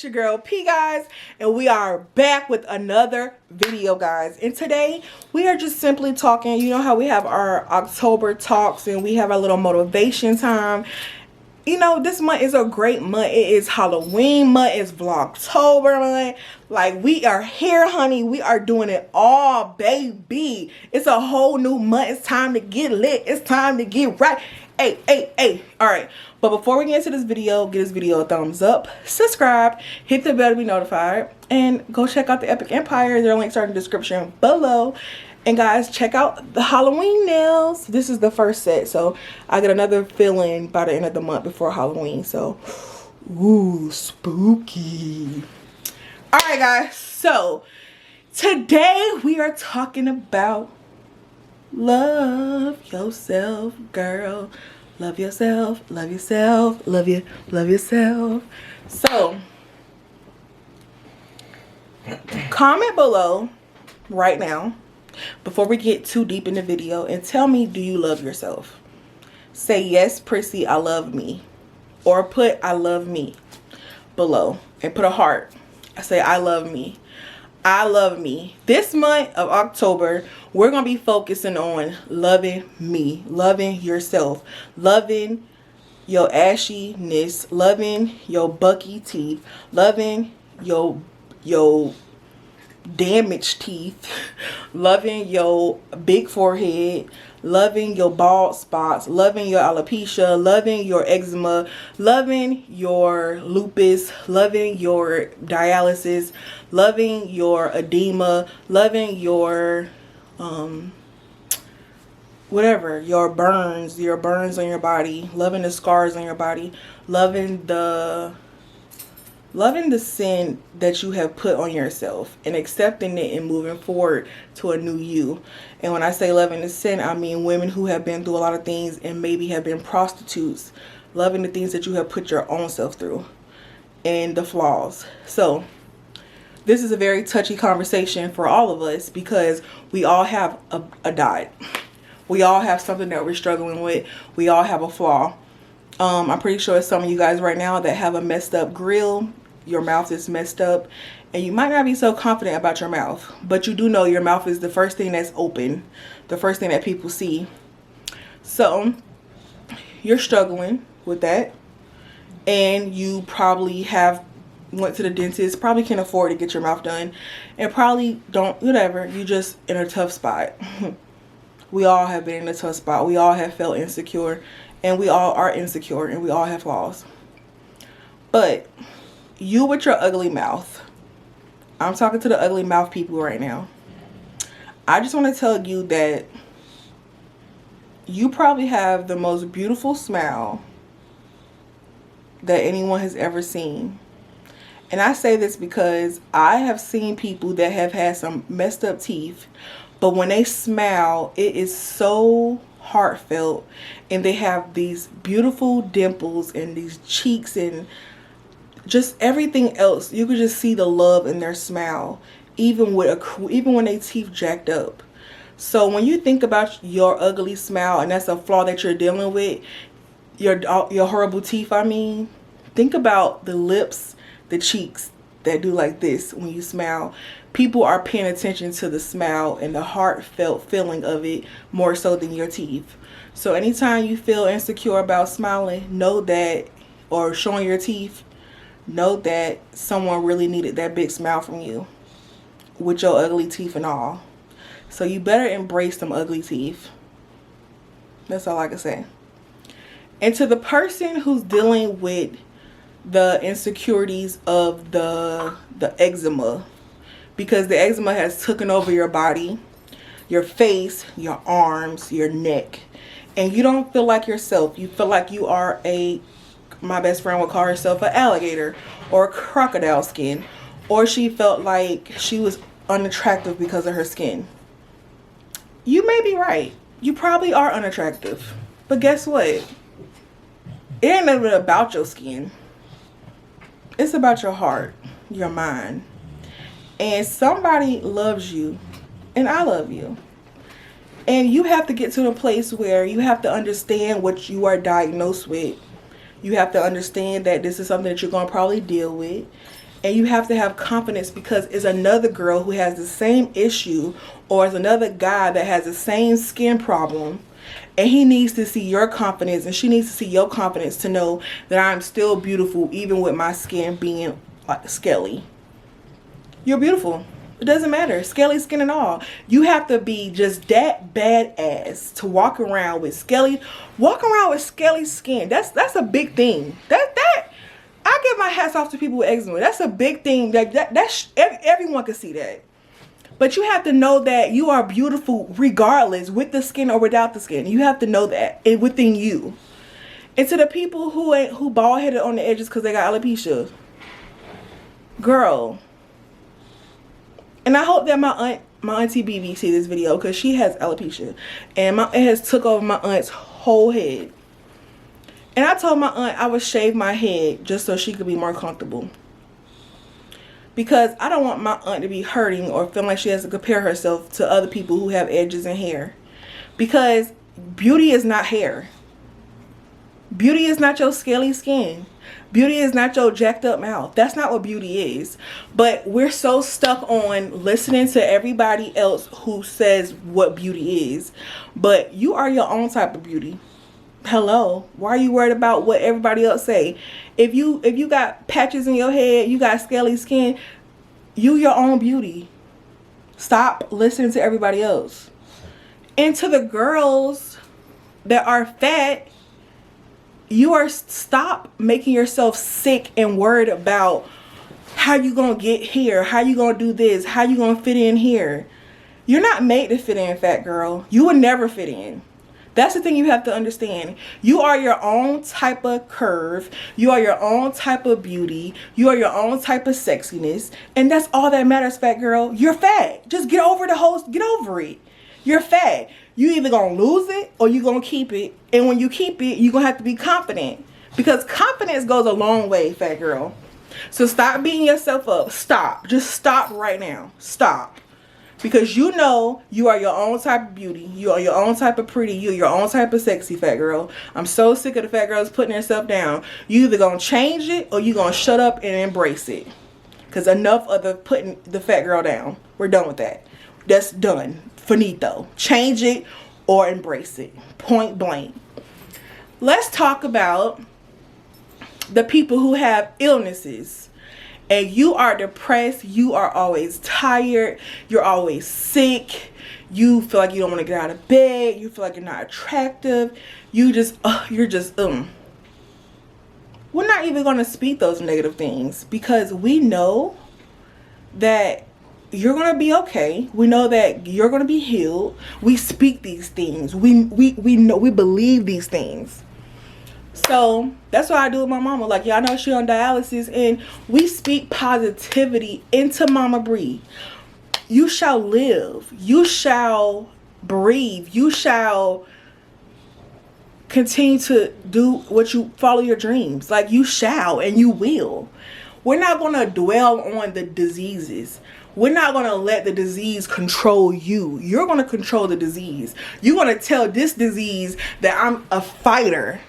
It's your girl P, guys, and we are back with another video, guys. And today we are just simply talking. You know how we have our October talks and we have our little motivation time. You know, this month is a great month. It is Halloween month. It's Vlogtober month. Like, we are here, honey. We are doing it all, baby. It's a whole new month. It's time to get lit. It's time to get right. Hey. All right. But before we get into this video, give this video a thumbs up, subscribe, hit the bell to be notified, and go check out the Epic Empire. Their links are in the description below. And guys, check out the Halloween nails. This is the first set, so I get another fill-in by the end of the month before Halloween. So, ooh, spooky. All right, guys. So today we are talking about love yourself, girl. Love yourself, love yourself, love yourself. So, comment below right now before we get too deep in the video and tell me, do you love yourself? Say, yes, Prissy, I love me. Or put I love me below and put a heart. I say I love me. I love me. This month of October, we're going to be focusing on loving me, loving yourself, loving your ashiness, loving your bucky teeth, loving your damaged teeth, loving your big forehead, loving your bald spots, loving your alopecia, loving your eczema, loving your lupus, loving your dialysis, loving your edema, loving your whatever, your burns on your body, loving the scars on your body, loving the sin that you have put on yourself and accepting it and moving forward to a new you. And when I say loving the sin, I mean women who have been through a lot of things and maybe have been prostitutes, loving the things that you have put your own self through and the flaws. So this is a very touchy conversation for all of us because we all have a diet. We all have something that we're struggling with. We all have a flaw. I'm pretty sure some of you guys right now that have a messed up grill, your mouth is messed up, and you might not be so confident about your mouth, but you do know your mouth is the first thing that's open, the first thing that people see. So you're struggling with that, and you probably have went to the dentist, probably can't afford to get your mouth done, and probably don't, whatever, you just in a tough spot. We all have been in a tough spot. We all have felt insecure, and we all are insecure, and we all have flaws. But you with your ugly mouth, I'm talking to the ugly mouth people right now. I just want to tell you that you probably have the most beautiful smile that anyone has ever seen. And I say this because I have seen people that have had some messed up teeth, but when they smile, it is so heartfelt, and they have these beautiful dimples and these cheeks and just everything else. You could just see the love in their smile, even when they teeth jacked up. So when you think about your ugly smile, and that's a flaw that you're dealing with, your horrible teeth, I mean, think about the lips, the cheeks that do like this when you smile. People are paying attention to the smile and the heartfelt feeling of it more so than your teeth. So anytime you feel insecure about smiling, know that, or showing your teeth, know that someone really needed that big smile from you with your ugly teeth and all. So you better embrace them ugly teeth. That's all I can say. And to the person who's dealing with the insecurities of the eczema, because the eczema has taken over your body, your face, your arms, your neck, and you don't feel like yourself. You feel like you are my best friend would call herself an alligator or a crocodile skin, or she felt like she was unattractive because of her skin. You may be right. You probably are unattractive, but guess what? It ain't even about your skin. It's about your heart, your mind. And somebody loves you, and I love you. And you have to get to the place where you have to understand what you are diagnosed with. You have to understand that this is something that you're going to probably deal with. And you have to have confidence, because it's another girl who has the same issue, or it's another guy that has the same skin problem, and he needs to see your confidence, and she needs to see your confidence to know that I'm still beautiful even with my skin being like scaly. You're beautiful. It doesn't matter, scaly skin and all. You have to be just that badass to walk around with scaly skin. That's a big thing. I give my hats off to people with eczema. That's a big thing. Everyone can see that. But you have to know that you are beautiful regardless, with the skin or without the skin. You have to know that within you. And to the people who bald headed on the edges because they got alopecia, girl. And I hope that my auntie BB see this video, because she has alopecia, and it has took over my aunt's whole head. And I told my aunt I would shave my head just so she could be more comfortable, because I don't want my aunt to be hurting or feeling like she has to compare herself to other people who have edges in hair, because beauty is not hair. Beauty is not your scaly skin. Beauty is not your jacked up mouth. That's not what beauty is. But we're so stuck on listening to everybody else who says what beauty is. But you are your own type of beauty. Hello. Why are you worried about what everybody else say? If you got patches in your head, you got scaly skin, you your own beauty. Stop listening to everybody else. And to the girls that are fat, stop making yourself sick and worried about how you gonna get here, how you gonna do this, how you gonna fit in here. You're not made to fit in, fat girl. You will never fit in. That's the thing you have to understand. You are your own type of curve. You are your own type of beauty. You are your own type of sexiness. And that's all that matters, fat girl. You're fat. Just get over it. You're fat. You either gonna lose it or you gonna keep it. And when you keep it, you're gonna have to be confident, because confidence goes a long way, fat girl. So stop beating yourself up. Stop. Just stop right now. Stop. Because you know you are your own type of beauty. You are your own type of pretty. You're your own type of sexy, fat girl. I'm so sick of the fat girls putting themselves down. You either gonna change it or you gonna shut up and embrace it. Because enough of the putting the fat girl down. We're done with that. That's done. Finito. Change it or embrace it. Point blank. Let's talk about the people who have illnesses. And you are depressed. You are always tired. You're always sick. You feel like you don't want to get out of bed. You feel like you're not attractive. You're just We're not even going to speak those negative things, because we know that you're going to be okay. We know that you're going to be healed. We speak these things. We know, we believe these things. So that's what I do with my mama. Like, y'all know she on dialysis, and we speak positivity into Mama Bree. You shall live. You shall breathe. You shall continue to do what you follow your dreams. Like, you shall and you will. We're not going to dwell on the diseases. We're not going to let the disease control you. You're going to control the disease. You're going to tell this disease that I'm a fighter.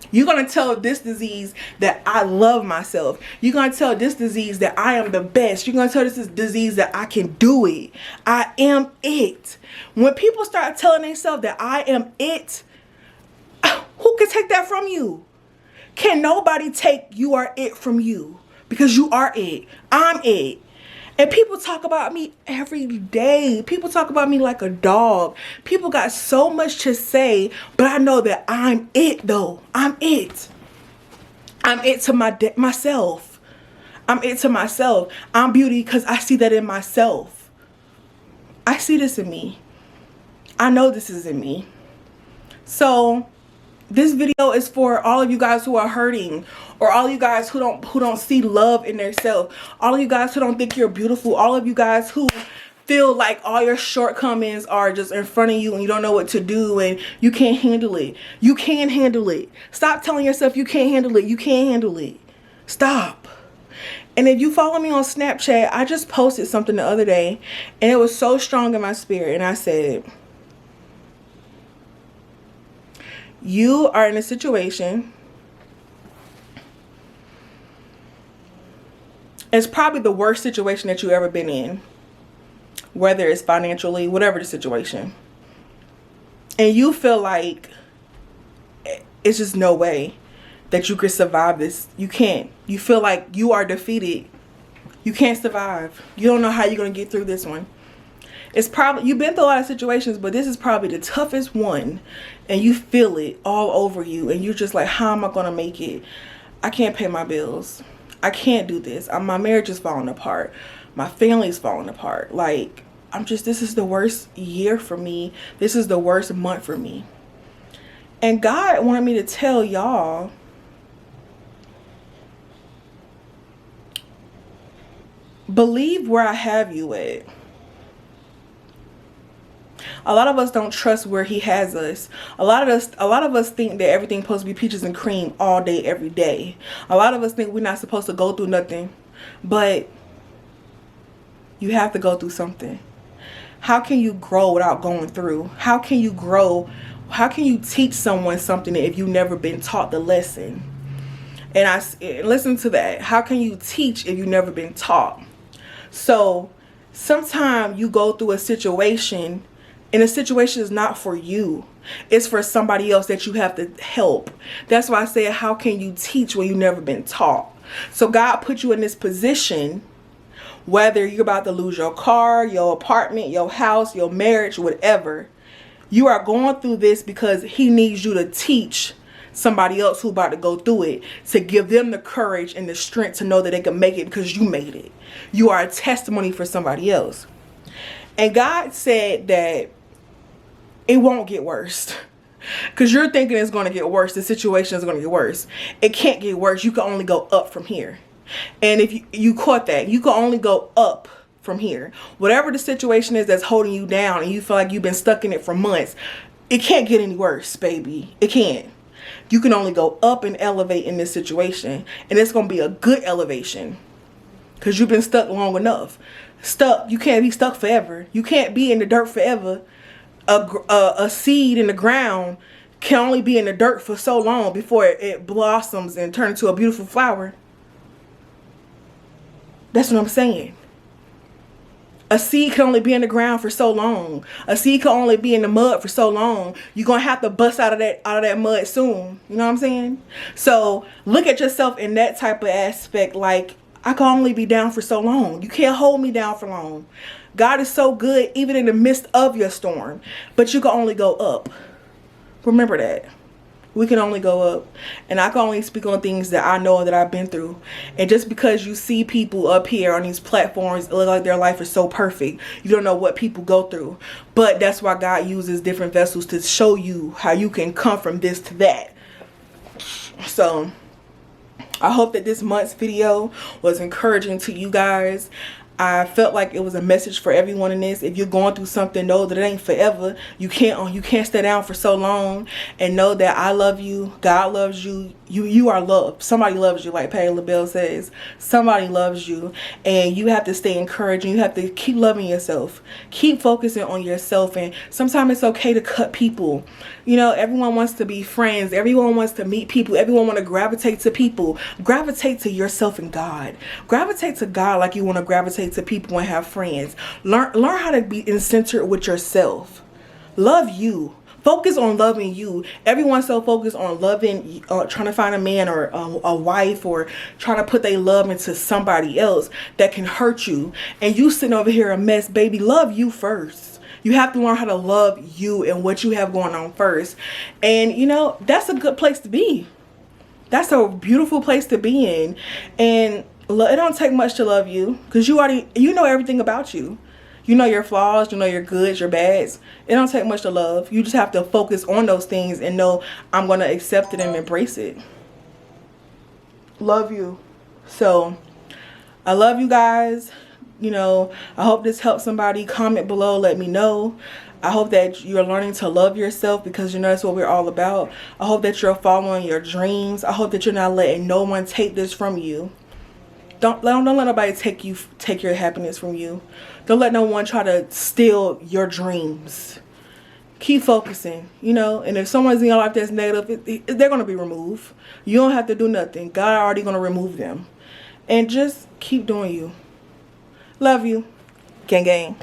You're going to tell this disease that I love myself. You're going to tell this disease that I am the best. You're going to tell this disease that I can do it. I am it. When people start telling themselves that I am it, who can take that from you? Can nobody take you are it from you, because you are it. I'm it. And people talk about me every day. People talk about me like a dog. People got so much to say, but I know that I'm it, though. I'm it. I'm it to myself. I'm it to myself. I'm beauty because I see that in myself. I see this in me. I know this is in me. So this video is for all of you guys who are hurting, or all of you guys who don't see love in themselves, all of you guys who don't think you're beautiful, all of you guys who feel like all your shortcomings are just in front of you and you don't know what to do and you can't handle it. You can handle it. Stop telling yourself you can't handle it. You can't handle it. Stop. And if you follow me on Snapchat, I just posted something the other day and it was so strong in my spirit, and I said, you are in a situation It's probably the worst situation that you ever been in, whether it's financially, whatever the situation, and you feel like it's just no way that you could survive this. You can't. You feel like you are defeated. You can't survive. You don't know how you're going to get through this one. It's probably, you've been through a lot of situations, but this is probably the toughest one, and you feel it all over you, and you're just like, how am I going to make it? I can't pay my bills. I can't do this. My marriage is falling apart. My family's falling apart. Like, this is the worst year for me. This is the worst month for me. And God wanted me to tell y'all, believe where I have you at. A lot of us don't trust where he has us. A lot of us think that everything's supposed to be peaches and cream all day, every day. A lot of us think we're not supposed to go through nothing. But you have to go through something. How can you grow without going through? How can you grow? How can you teach someone something if you've never been taught the lesson? And listen to that. How can you teach if you've never been taught? So sometimes you go through a situation, and the situation is not for you. It's for somebody else that you have to help. That's why I say, how can you teach when you've never been taught? So God put you in this position, whether you're about to lose your car, your apartment, your house, your marriage, whatever. You are going through this because he needs you to teach somebody else who about to go through it, to give them the courage and the strength to know that they can make it because you made it. You are a testimony for somebody else. And God said that it won't get worse. Because you're thinking it's going to get worse. The situation is going to get worse. It can't get worse. You can only go up from here. And if you caught that, you can only go up from here. Whatever the situation is that's holding you down and you feel like you've been stuck in it for months, it can't get any worse, baby. It can't. You can only go up and elevate in this situation. And it's going to be a good elevation. Because you've been stuck long enough. You can't be stuck forever. You can't be in the dirt forever. A seed in the ground can only be in the dirt for so long before it blossoms and turns into a beautiful flower. That's what I'm saying. A seed can only be in the ground for so long. A seed can only be in the mud for so long. You're going to have to bust out of that mud soon. You know what I'm saying? So look at yourself in that type of aspect. Like, I can only be down for so long. You can't hold me down for long. God is so good even in the midst of your storm. But you can only go up. Remember that. We can only go up. And I can only speak on things that I know that I've been through. And just because you see people up here on these platforms, it looks like their life is so perfect. You don't know what people go through. But that's why God uses different vessels to show you how you can come from this to that. So I hope that this month's video was encouraging to you guys. I felt like it was a message for everyone in this. If you're going through something, know that it ain't forever. You can't stay down for so long, and know that I love you. God loves you. You are loved. Somebody loves you, like Patti LaBelle says. Somebody loves you, and you have to stay encouraged. And you have to keep loving yourself. Keep focusing on yourself. And sometimes it's okay to cut people. You know, everyone wants to be friends. Everyone wants to meet people. Everyone want to gravitate to people. Gravitate to yourself and God. Gravitate to God like you want to gravitate to people and have friends. Learn how to be in center with yourself. Love you. Focus on loving you. Everyone's so focused on loving, trying to find a man or a wife, or trying to put their love into somebody else that can hurt you. And you sitting over here a mess, baby. Love you first. You have to learn how to love you and what you have going on first. And you know, that's a good place to be. That's a beautiful place to be in. And it don't take much to love you, because you know everything about you. You know your flaws, you know your goods, your bads. It don't take much to love. You just have to focus on those things and know, I'm going to accept it and embrace it. Love you. So I love you guys. You know, I hope this helps somebody. Comment below, let me know. I hope that you're learning to love yourself, because you know that's what we're all about. I hope that you're following your dreams. I hope that you're not letting no one take this from you. Don't let nobody take your happiness from you. Don't let no one try to steal your dreams. Keep focusing, you know. And if someone's in your life that's negative, they're going to be removed. You don't have to do nothing. God already going to remove them. and just keep doing you. Love you. Gang gang.